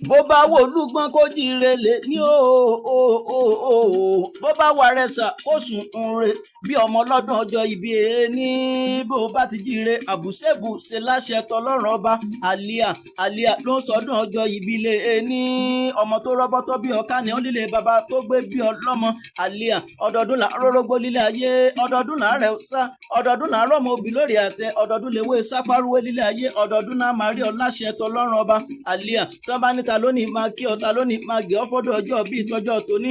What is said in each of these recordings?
bó bá wò lúgbọ́n kó jíire lè ní o bó bá wà rẹ̀sà kó sùn ń re bí ọmọ lọ́dún ọjọ́ ìbí ẹni bó bá ti jíire àbùsẹ̀bù ṣe láṣẹ tọlọ́run ọba àlíà ló ń sọdún ọjọ́ ìbí lé ẹni ọmọ tó rọ́bọ́tọ́ bí ọ̀ká ni ó líle bàbá tó gbé bí ọlọ́mọ àlíà ọdọọdún là ń rórógbó lílé ayé ọdọọdún là ń rẹ̀ sá ọdọọdún là ń rọ́mọ obì lórí àtẹ ọdọọdún lèwe sápárúwé lílé ayé ọdọọdún náà máa rí ọ láṣẹ tọlọ́run ọba àlíà tán bá níta lónìí máa kí ọ̀tá lónìí máa gé ọ fọ́dọ̀ ọjọ́ bíi tọjọ́ tóní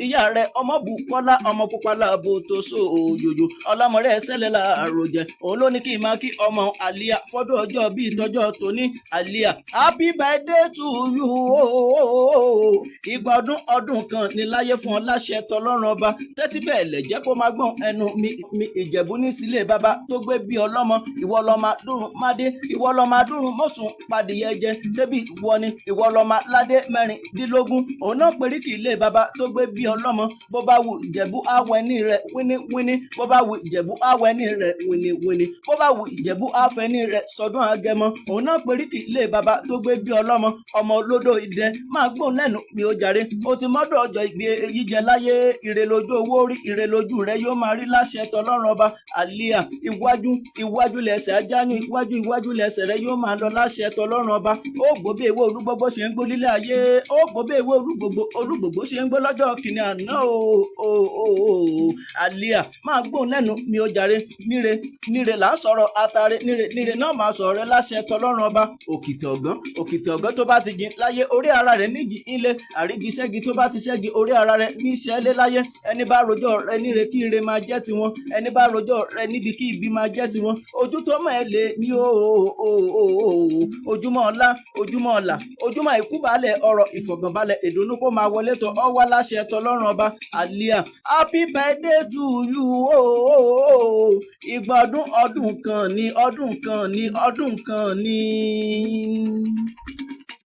ìyá rẹ ọmọ Bùkọ́lá ọmọ pupa láàbò tó so òjòjò ọlọ́mọ rẹ̀ ṣẹlẹ̀ láàròjẹ òun ló ní kí n máa kí ọmọ àlíà fọ́dọ̀ ọjọ́ bíi tọjọ́ tóní àlíà happy birthday to you ìgbà ọdún kan ní láyé fún ọ láṣẹ tọlọ́run ọba tẹ́tí bẹ́ẹ̀ lẹ̀ jẹ́ kó máa gbọ́n ẹnu mi Ìjẹ̀bú ní sílé bàbá tó gbé bí ọlọ́mọ ìwọ lọ́mọ dúrún mádé ìwọ lọ́mọ dúrún mọ́sùn padìyẹ jẹ ṣébí ìwọ ni ìwọ lọ́mọ ládé mẹ́rìndínlógún òun náà períkì ilé bàbá tó gbé bí ọlọ́mọ bó bá wù Ìjẹ̀bú àwẹ̀ní rẹ̀ wíníwíní bó bá wù Ìjẹ̀bú àwẹ̀ní rẹ̀ wíníwíní bó bá wù Ìjẹ̀bú àfẹ́ní rẹ̀ sọdún Agẹmọ òun náà períkì ilé bàbá tó gbé bí ọlọ́mọ ọmọ olódò idẹ máa gbóhùn lẹ́nu mi ó jàre ó ti mọ́dọ̀ ọjọ́ ìgbé èyí jẹ láyé ire lójú owó rí ire lójú rẹ yóò máa rí láṣẹ tọlọ́run ọba àlíà iwájú lẹsẹ̀ ajáyún iwájú lẹsẹ̀ rẹ yóò máa lọ láṣẹ tọlọ́run ọba ó gbóbé ewé olúgbogbo ṣe ń gbó lílé ayé ó gbóbé ewé olúgbogbo ṣe ń gbó lọ́jọ́ kìíní àná àlíà máa gbóhùn lẹ́nu mi ó jàre níre là ń sọ̀rọ̀ àtàrẹ níre náà máa sọ̀rọ̀ rẹ láṣẹ tọlọ́run ọba òkìtì ọ̀gán tó bá ti jìn láyé orí ara rẹ níjì ilé àrígi ṣẹ́gi tó bá ti ṣẹ́gi orí ara rẹ ní ṣẹ́lé láyé ẹni bá rojọ́ rẹ níre kí ire máa jẹ́ tiwọn ẹni bá rojọ́ rẹ níbi kí ibi máa jẹ́ tiwọn ojú tó mọ̀ ẹ́ lé ní ojúmọ́ ọlá ojúmọ́ ìkúbalẹ̀ ọ̀rọ̀ ìfọ̀gànbalẹ̀ ìdùnnú kó máa wọlé tó ọ wá láṣẹ tọlọ́run ọba àlíà happy birthday to you ìgbà ọdún kan ní.